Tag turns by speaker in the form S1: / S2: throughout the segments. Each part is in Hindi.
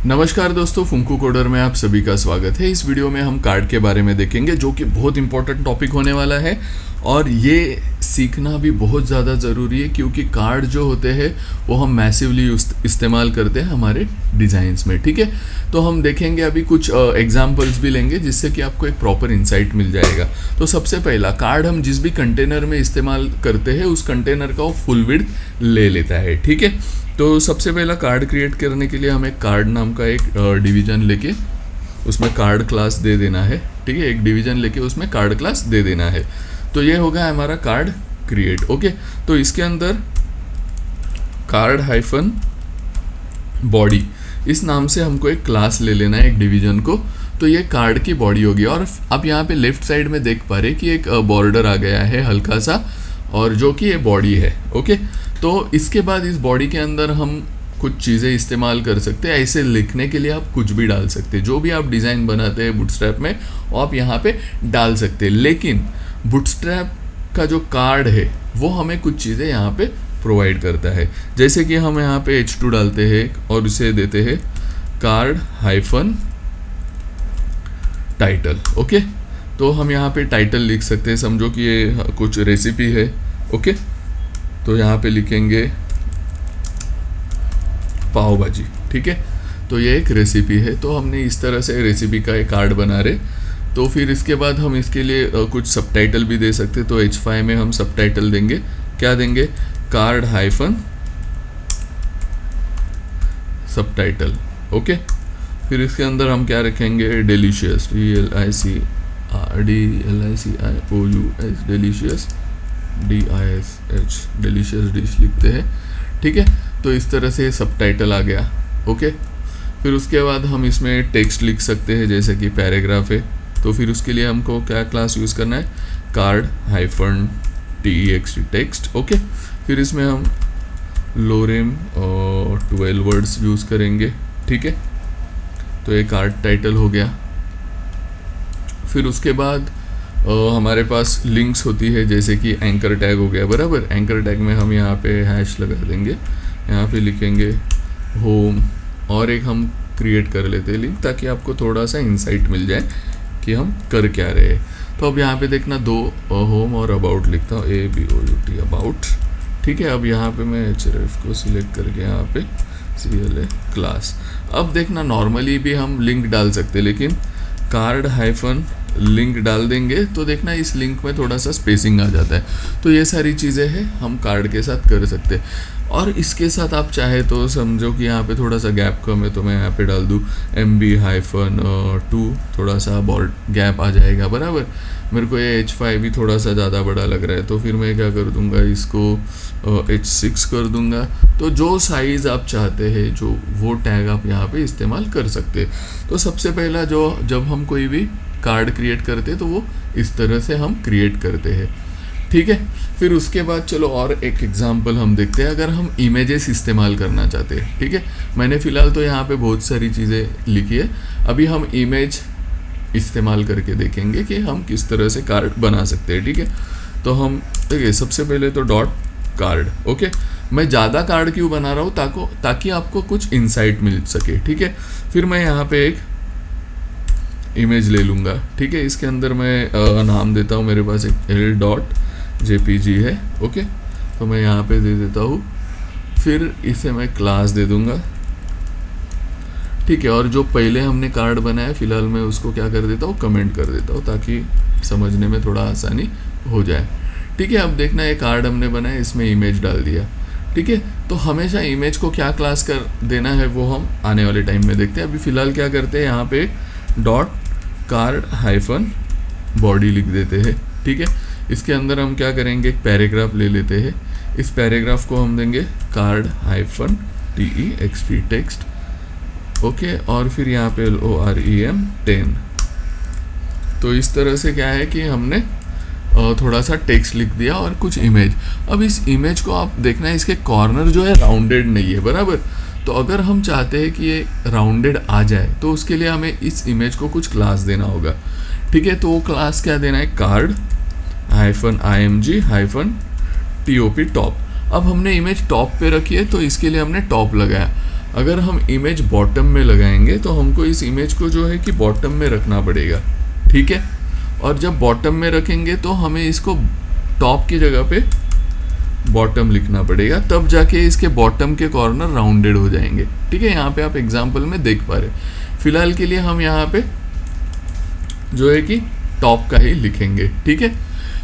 S1: नमस्कार दोस्तों, फुंकू कोडर में आप सभी का स्वागत है। इस वीडियो में हम कार्ड के बारे में देखेंगे जो कि बहुत इंपॉर्टेंट टॉपिक होने वाला है और ये सीखना भी बहुत ज़्यादा ज़रूरी है क्योंकि कार्ड जो होते हैं वो हम मैसिवली इस्तेमाल करते हैं हमारे डिज़ाइंस में। ठीक है, तो हम देखेंगे अभी कुछ एग्जांपल्स भी लेंगे जिससे कि आपको एक प्रॉपर इंसाइट मिल जाएगा। तो सबसे पहला, कार्ड हम जिस भी कंटेनर में इस्तेमाल करते हैं उस कंटेनर का वो फुल विड्थ ले लेता है। ठीक है, तो सबसे पहला कार्ड क्रिएट करने के लिए हमें कार्ड नाम का एक डिवीजन लेके उसमें कार्ड क्लास दे देना है। ठीक है, एक डिवीजन लेके उसमें कार्ड क्लास दे देना है। तो ये होगा हमारा कार्ड क्रिएट। ओके, तो इसके अंदर कार्ड हाइफन बॉडी इस नाम से हमको एक क्लास ले लेना है, एक डिवीजन को। तो ये कार्ड की बॉडी होगी और आप यहाँ पे लेफ्ट साइड में देख पा रहे कि एक बॉर्डर आ गया है हल्का सा, और जो कि ये बॉडी है। ओके, तो इसके बाद इस बॉडी के अंदर हम कुछ चीज़ें इस्तेमाल कर सकते हैं। ऐसे लिखने के लिए आप कुछ भी डाल सकते हैं, जो भी आप डिज़ाइन बनाते हैं बूटस्ट्रैप में वो आप यहाँ पे डाल सकते हैं। लेकिन बूटस्ट्रैप का जो कार्ड है वो हमें कुछ चीज़ें यहाँ पे प्रोवाइड करता है, जैसे कि हम यहाँ पे H2 डालते हैं और उसे देते हैं कार्ड हाइफन टाइटल। ओके, तो हम यहाँ पे टाइटल लिख सकते हैं, समझो कि ये कुछ रेसिपी है। ओके, तो यहाँ पे लिखेंगे पाव भाजी। ठीक है, तो ये एक रेसिपी है, तो हमने इस तरह से रेसिपी का एक कार्ड बना रहे। तो फिर इसके बाद हम इसके लिए कुछ सबटाइटल भी दे सकते हैं। तो H5 में हम सबटाइटल देंगे, क्या देंगे, कार्ड हाइफन सबटाइटल। ओके, फिर इसके अंदर हम क्या रखेंगे, delicious, DLICIOUS, delicious, DISH, delicious dish लिखते हैं। ठीक है, तो इस तरह से सबटाइटल आ गया। ओके, फिर उसके बाद हम इसमें टेक्स्ट लिख सकते हैं, जैसे कि पैराग्राफ है। तो फिर उसके लिए हमको क्या क्लास यूज़ करना है, card hyphen TEXT text. Okay, फिर इसमें हम लोरेम और 12 वर्ड्स यूज़ करेंगे। ठीक है, तो ये कार्ड टाइटल हो गया। फिर उसके बाद हमारे पास लिंक्स होती है, जैसे कि एंकर टैग हो गया, बराबर। एंकर टैग में हम यहाँ पे हैश लगा देंगे, यहाँ पे लिखेंगे होम, और एक हम क्रिएट कर लेते हैं लिंक, ताकि आपको थोड़ा सा इंसाइट मिल जाए कि हम कर क्या रहे हैं। तो अब यहाँ पे देखना, दो होम और अबाउट लिखता हूँ, ABOUT अबाउट। ठीक है, अब यहाँ पे मैं href को सिलेक्ट करके यहाँ पे CLA क्लास। अब देखना, नॉर्मली भी हम लिंक डाल सकते हैं, लेकिन कार्ड हाइफन लिंक डाल देंगे तो देखना इस लिंक में थोड़ा सा स्पेसिंग आ जाता है। तो ये सारी चीज़ें हैं हम कार्ड के साथ कर सकते हैं। और इसके साथ आप चाहे तो समझो कि यहाँ पे थोड़ा सा गैप कम है, तो मैं यहाँ पे डाल दूँ MB-2, थोड़ा सा बॉर्ड गैप आ जाएगा, बराबर। मेरे को ये H5 भी थोड़ा सा ज़्यादा बड़ा लग रहा है, तो फिर मैं क्या कर दूँगा, इसको H6 कर दूँगा। तो जो साइज़ आप चाहते हैं, जो वो टैग आप यहाँ पे इस्तेमाल कर सकते हैं। तो सबसे पहला, जब हम कोई भी कार्ड क्रिएट करते हैं तो वो इस तरह से हम क्रिएट करते हैं। ठीक है, फिर उसके बाद चलो और एक एग्जांपल हम देखते हैं, अगर हम इमेजेस इस्तेमाल करना चाहते हैं। ठीक है, मैंने फ़िलहाल तो यहाँ पे बहुत सारी चीज़ें लिखी है, अभी हम इमेज इस्तेमाल करके देखेंगे कि हम किस तरह से कार्ड बना सकते हैं। ठीक है, तो हम देखिए, सबसे पहले तो डॉट कार्ड। ओके, मैं ज़्यादा कार्ड क्यों बना रहा हूँ, ताकि आपको कुछ इंसाइट मिल सके। ठीक है, फिर मैं यहाँ पे एक इमेज ले लूँगा। ठीक है, इसके अंदर मैं नाम देता हूँ, मेरे पास एक L.jpg है। ओके, तो मैं यहाँ पे दे देता हूँ, फिर इसे मैं क्लास दे दूँगा। ठीक है, और जो पहले हमने कार्ड बनाया, फ़िलहाल मैं उसको क्या कर देता हूँ, कमेंट कर देता हूँ, ताकि समझने में थोड़ा आसानी हो जाए। ठीक है, अब देखना, ये कार्ड हमने बनाया, इसमें इमेज डाल दिया। ठीक है, तो हमेशा इमेज को क्या क्लास कर देना है वो हम आने वाले टाइम में देखते हैं। अभी फ़िलहाल क्या करते हैं, यहाँ पे डॉट कार्ड हाइफन बॉडी लिख देते हैं। ठीक है, इसके अंदर हम क्या करेंगे, एक पैराग्राफ ले लेते हैं। इस पैराग्राफ को हम देंगे card hyphen TEXT text. Okay, और फिर यहाँ पे LOREM 10। तो इस तरह से क्या है कि हमने थोड़ा सा टेक्स्ट लिख दिया और कुछ इमेज। अब इस इमेज को आप देखना है, इसके कॉर्नर जो है राउंडेड नहीं है, बराबर। तो अगर हम चाहते हैं कि ये राउंडेड आ जाए तो उसके लिए हमें इस इमेज को कुछ क्लास देना होगा। ठीक है, तो वो क्लास क्या देना है, card hyphen IMG hyphen TOP top. अब हमने इमेज टॉप पे रखी है तो इसके लिए हमने टॉप लगाया। अगर हम इमेज बॉटम में लगाएंगे तो हमको इस इमेज को जो है कि बॉटम में रखना पड़ेगा, ठीक है। और जब बॉटम में रखेंगे तो हमें इसको टॉप की जगह पे बॉटम लिखना पड़ेगा, तब जाके इसके बॉटम के कॉर्नर राउंडेड हो जाएंगे, ठीक है। यहाँ पे आप एग्जांपल में देख पा रहे। फिलहाल के लिए हम यहाँ पे जो है कि टॉप का ही लिखेंगे, ठीक है।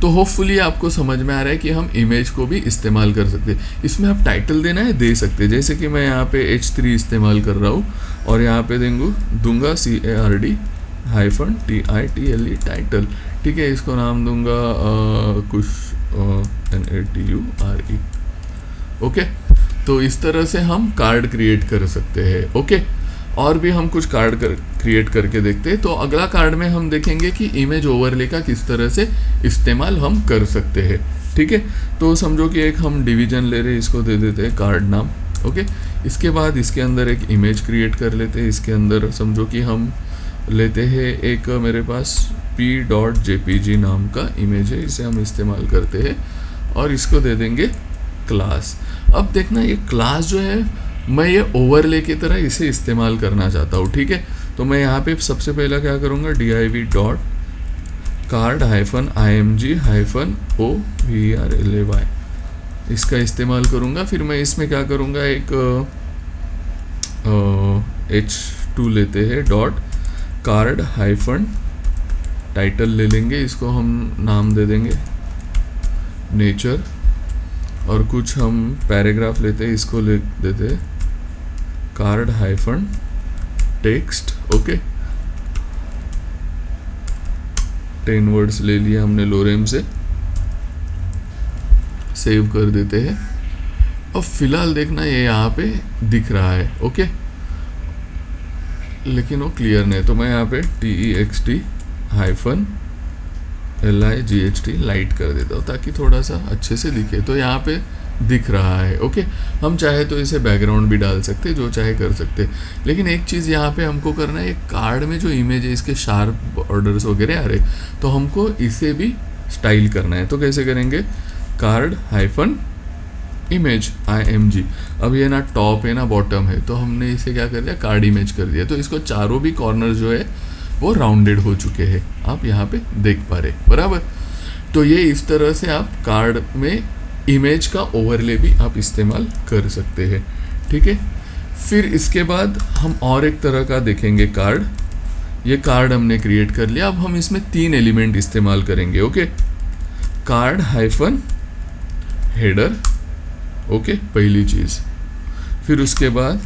S1: तो होपफुली आपको समझ में आ रहा है कि हम इमेज को भी इस्तेमाल कर सकते हैं। इसमें आप टाइटल देना है दे सकते हैं, जैसे कि मैं यहाँ पे H3 इस्तेमाल कर रहा हूँ और यहाँ पे दूंगा CARD-TITLE टाइटल, ठीक है। इसको नाम दूंगा कुछ NATURE, ओके। तो इस तरह से हम कार्ड क्रिएट कर सकते हैं, ओके। और भी हम कुछ कार्ड क्रिएट करके देखते हैं। तो अगला कार्ड में हम देखेंगे कि इमेज ओवरले का किस तरह से इस्तेमाल हम कर सकते हैं, ठीक है। तो समझो कि एक हम डिवीजन ले रहे हैं, इसको दे देते हैं कार्ड नाम, ओके। इसके बाद इसके अंदर एक इमेज क्रिएट कर लेते हैं। इसके अंदर समझो कि हम लेते हैं एक, मेरे पास p.jpg नाम का इमेज है, इसे हम इस्तेमाल करते हैं और इसको दे देंगे क्लास। अब देखना ये क्लास जो है मैं ये ओवरले की तरह इसे इस्तेमाल करना चाहता हूँ, ठीक है। तो मैं यहाँ पे सबसे पहला क्या करूँगा, div.card-img-overlay इसका इस्तेमाल करूँगा। फिर मैं इसमें क्या करूँगा, एक H2 लेते हैं .card-टाइटल ले लेंगे, इसको हम नाम दे देंगे नेचर, और कुछ हम पैराग्राफ लेते हैं, इसको लिख देते हैं card-text, ओके। 10 वर्ड्स ले लिया हमने लोरेम से, सेव कर देते हैं। और फिलहाल देखना ये यहाँ पे दिख रहा है, ओके, लेकिन वो क्लियर नहीं है। तो मैं यहाँ पे TEXT-LIGHT लाइट कर देता हूँ ताकि थोड़ा सा अच्छे से दिखे। तो यहाँ पे दिख रहा है, ओके। हम चाहे तो इसे बैकग्राउंड भी डाल सकते, जो चाहे कर सकते। लेकिन एक चीज़ यहाँ पे हमको करना है, कार्ड में जो इमेज है इसके शार्प बॉर्डर्स वगैरह आ रहे, तो हमको इसे भी स्टाइल करना है। तो कैसे करेंगे, card-image IMG। अब ये ना टॉप है ना बॉटम है, तो हमने इसे क्या कर दिया, कार्ड इमेज कर दिया। तो इसको चारों भी कॉर्नर जो है वो राउंडेड हो चुके हैं, आप यहाँ पे देख पा रहे, बराबर। तो ये इस तरह से आप कार्ड में इमेज का ओवरले भी आप इस्तेमाल कर सकते हैं, ठीक है। फिर इसके बाद हम और एक तरह का देखेंगे कार्ड। ये कार्ड हमने क्रिएट कर लिया। अब हम इसमें 3 एलिमेंट इस्तेमाल करेंगे, ओके। कार्ड-हेडर, ओके, पहली चीज़। फिर उसके बाद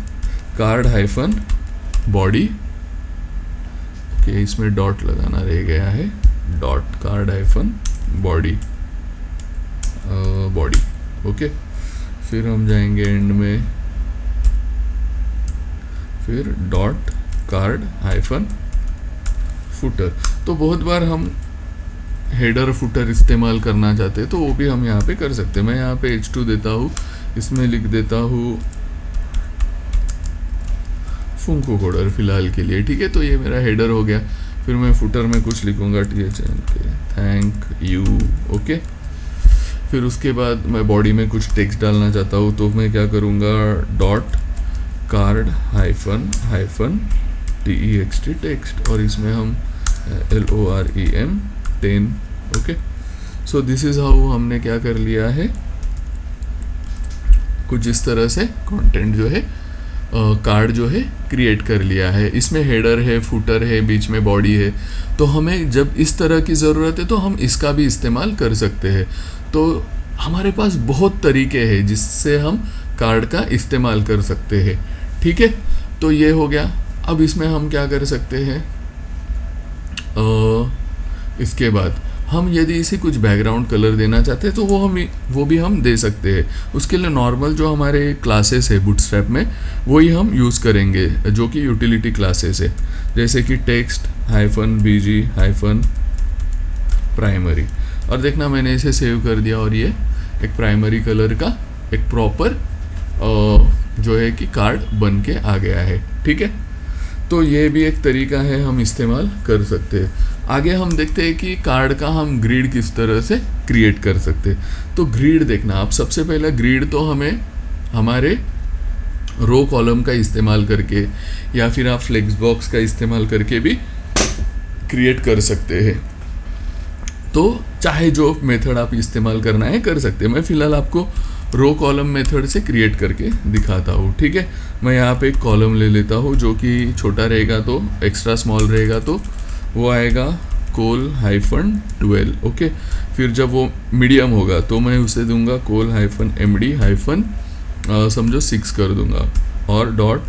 S1: कार्ड-बॉडी, ओके, इसमें डॉट लगाना रह गया है, डॉट कार्ड-बॉडी बॉडी, ओके। फिर हम जाएंगे एंड में, फिर डॉट कार्ड-फुटर। तो बहुत बार हम हेडर फुटर इस्तेमाल करना चाहते हैं, तो वो भी हम यहाँ पे कर सकते हैं। मैं यहाँ पे H2 देता हूँ, इसमें लिख देता हूँ फुंको कोडर फिलहाल के लिए, ठीक है। तो ये मेरा हेडर हो गया। फिर मैं फुटर में कुछ लिखूंगा, थैंक यू, ओके। फिर उसके बाद मैं बॉडी में कुछ टेक्स्ट डालना चाहता हूँ, तो मैं क्या करूँगा, डॉट कार्ड-text टेक्स्ट, और इसमें हम LOREM 10, okay. So this is how हमने क्या कर लिया है, कुछ इस तरह से कंटेंट जो है कार्ड जो है क्रिएट कर लिया है। इसमें हेडर है, फुटर है, बीच में बॉडी है। तो हमें जब इस तरह की ज़रूरत है तो हम इसका भी इस्तेमाल कर सकते हैं। तो हमारे पास बहुत तरीके हैं जिससे हम कार्ड का इस्तेमाल कर सकते हैं, ठीक है। तो ये हो गया। अब इसमें हम क्या कर सकते हैं, इसके बाद हम यदि इसे कुछ बैकग्राउंड कलर देना चाहते हैं तो वो भी हम दे सकते हैं। उसके लिए नॉर्मल जो हमारे क्लासेस है बूटस्ट्रैप में, वही हम यूज़ करेंगे, जो कि यूटिलिटी क्लासेस है, जैसे कि text-bg-primary। और देखना मैंने इसे सेव कर दिया और ये एक प्राइमरी कलर का एक प्रॉपर जो है कि कार्ड बन के आ गया है, ठीक है। तो ये भी एक तरीका है, हम इस्तेमाल कर सकते हैं। आगे हम देखते हैं कि कार्ड का हम ग्रिड किस तरह से क्रिएट कर सकते हैं। तो ग्रिड देखना, आप सबसे पहले ग्रिड तो हमें हमारे रो कॉलम का इस्तेमाल करके या फिर आप फ्लेक्स बॉक्स का इस्तेमाल करके भी क्रिएट कर सकते हैं। तो चाहे जो मेथड आप इस्तेमाल करना है कर सकते हैं। मैं फ़िलहाल आपको रो कॉलम मेथड से क्रिएट करके दिखाता हूँ, ठीक है। मैं यहाँ पे एक कॉलम ले लेता हूँ जो कि छोटा रहेगा, तो एक्स्ट्रा स्मॉल रहेगा तो वो आएगा col-12, ओके। फिर जब वो मीडियम होगा तो मैं उसे दूंगा col-md- समझो 6 कर दूंगा और डॉट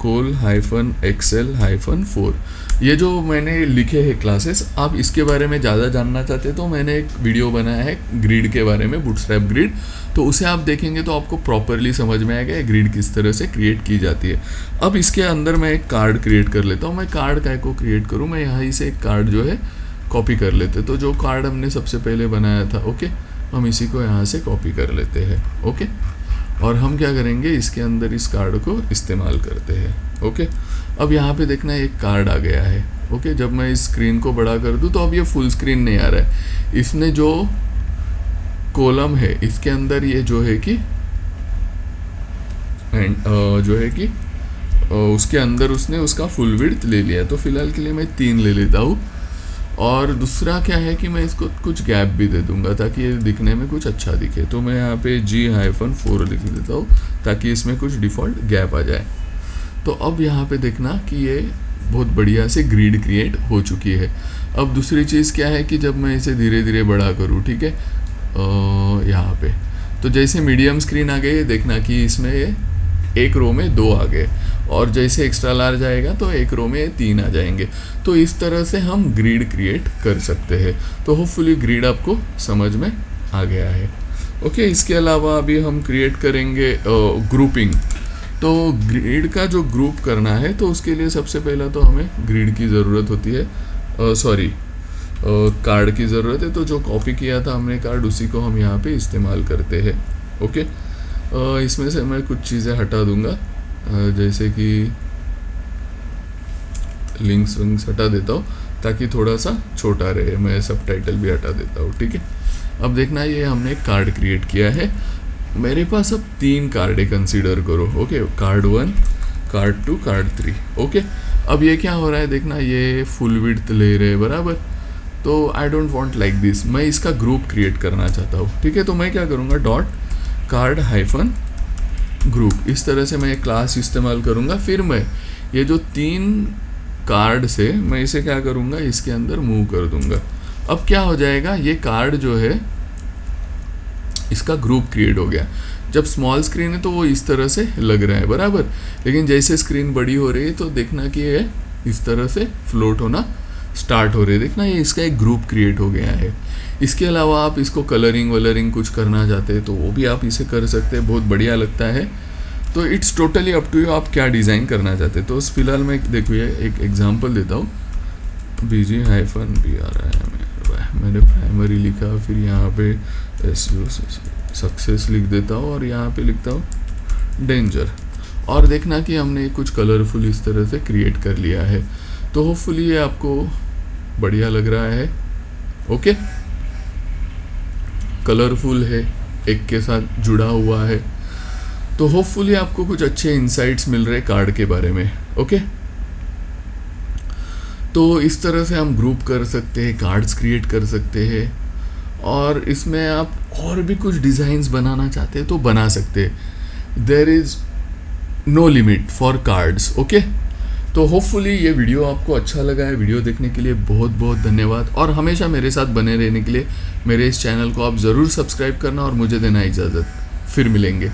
S1: col-xl-4। ये जो मैंने लिखे हैं क्लासेस, आप इसके बारे में ज़्यादा जानना चाहते तो मैंने एक वीडियो बनाया है ग्रिड के बारे में, बूटस्ट्रैप ग्रिड, तो उसे आप देखेंगे तो आपको प्रॉपरली समझ में आएगा ग्रिड किस तरह से क्रिएट की जाती है। अब इसके अंदर मैं एक कार्ड क्रिएट कर लेता हूँ। मैं कार्ड काय को क्रिएट करूँ, मैं यहाँ से एक कार्ड जो है कॉपी कर लेते। तो जो कार्ड हमने सबसे पहले बनाया था, ओके, हम इसी को यहाँ से कॉपी कर लेते हैं, ओके। और हम क्या करेंगे, इसके अंदर इस कार्ड को इस्तेमाल करते हैं, ओके। अब यहाँ पे देखना एक कार्ड आ गया है, ओके। जब मैं इस स्क्रीन को बड़ा कर दूँ तो अब ये फुल स्क्रीन नहीं आ रहा है। इसने जो कॉलम है इसके अंदर ये जो है कि उसके अंदर उसने उसका फुल विड्थ ले लिया। तो फिलहाल के लिए मैं 3 ले लेता हूँ। और दूसरा क्या है कि मैं इसको कुछ गैप भी दे दूंगा ताकि ये दिखने में कुछ अच्छा दिखे। तो मैं यहाँ पे G-4 लिख देता हूँ ताकि इसमें कुछ डिफ़ॉल्ट गैप आ जाए। तो अब यहाँ पे देखना कि ये बहुत बढ़िया से ग्रिड क्रिएट हो चुकी है। अब दूसरी चीज़ क्या है कि जब मैं इसे धीरे धीरे बड़ा करूँ, ठीक है, यहाँ पे तो जैसे मीडियम स्क्रीन आ गई, देखना कि इसमें एक रो में 2 आ गए, और जैसे एक्स्ट्रा लार्ज आएगा तो एक रो में 3 आ जाएंगे। तो इस तरह से हम ग्रिड क्रिएट कर सकते हैं। तो होपफुली ग्रिड आपको समझ में आ गया है, ओके। इसके अलावा अभी हम क्रिएट करेंगे ग्रुपिंग। तो ग्रिड का जो ग्रुप करना है तो उसके लिए सबसे पहला तो हमें ग्रिड की ज़रूरत होती है, कार्ड की ज़रूरत है। तो जो कॉपी किया था हमने कार्ड, उसी को हम यहाँ पे इस्तेमाल करते हैं, ओके। इसमें से मैं कुछ चीज़ें हटा दूंगा, जैसे कि लिंक्स विंक्स हटा देता हूँ ताकि थोड़ा सा छोटा रहे। मैं सबटाइटल भी हटा देता हूँ, ठीक है। अब देखना ये हमने एक कार्ड क्रिएट किया है। मेरे पास अब 3 कार्ड कंसीडर करो, okay. Card 1, card 2, card 3, okay. अब ये क्या हो रहा है देखना, ये फुल विड्थ ले रहे बराबर। तो I don't want like this, मैं इसका ग्रुप क्रिएट करना चाहता हूँ, ठीक है। तो मैं क्या करूँगा, डॉट कार्ड-ग्रुप, इस तरह से मैं एक क्लास इस्तेमाल करूँगा। फिर मैं ये जो 3 कार्ड से मैं इसे क्या करूँगा, इसके अंदर मूव कर दूँगा। अब क्या हो जाएगा, ये कार्ड जो है इसका ग्रुप क्रिएट हो गया। जब स्मॉल स्क्रीन है तो वो इस तरह से लग रहा है बराबर, लेकिन जैसे स्क्रीन बड़ी हो रही है तो देखना कि ये इस तरह से फ्लोट होना स्टार्ट हो रही है। देखना ये इसका एक ग्रुप क्रिएट हो गया है। इसके अलावा आप इसको कलरिंग वलरिंग कुछ करना चाहते हैं तो वो भी आप इसे कर सकते हैं, बहुत बढ़िया लगता है। तो it's totally up to you, आप क्या डिज़ाइन करना चाहते हैं। तो फिलहाल मैं देखो ये एक एग्जांपल देता हूँ, BG-B आ रहा है, मैंने प्राइमरी लिखा, फिर यहाँ पे सक्सेस लिख देता हूँ और यहाँ पे लिखता हूँ डेंजर। और देखना कि हमने कुछ कलरफुल इस तरह से क्रिएट कर लिया है। तो होपफुली ये आपको बढ़िया लग रहा है, ओके। कलरफुल है, एक के साथ जुड़ा हुआ है। तो होपफुली आपको कुछ अच्छे इंसाइट्स मिल रहे कार्ड के बारे में, ओके। तो इस तरह से हम ग्रुप कर सकते हैं, कार्ड्स क्रिएट कर सकते हैं, और इसमें आप और भी कुछ डिज़ाइंस बनाना चाहते हैं तो बना सकते हैं। There is no limit for cards, okay. तो होपफुली ये वीडियो आपको अच्छा लगा है। वीडियो देखने के लिए बहुत बहुत धन्यवाद, और हमेशा मेरे साथ बने रहने के लिए मेरे इस चैनल को आप ज़रूर सब्सक्राइब करना और मुझे देना इजाज़त। फिर मिलेंगे।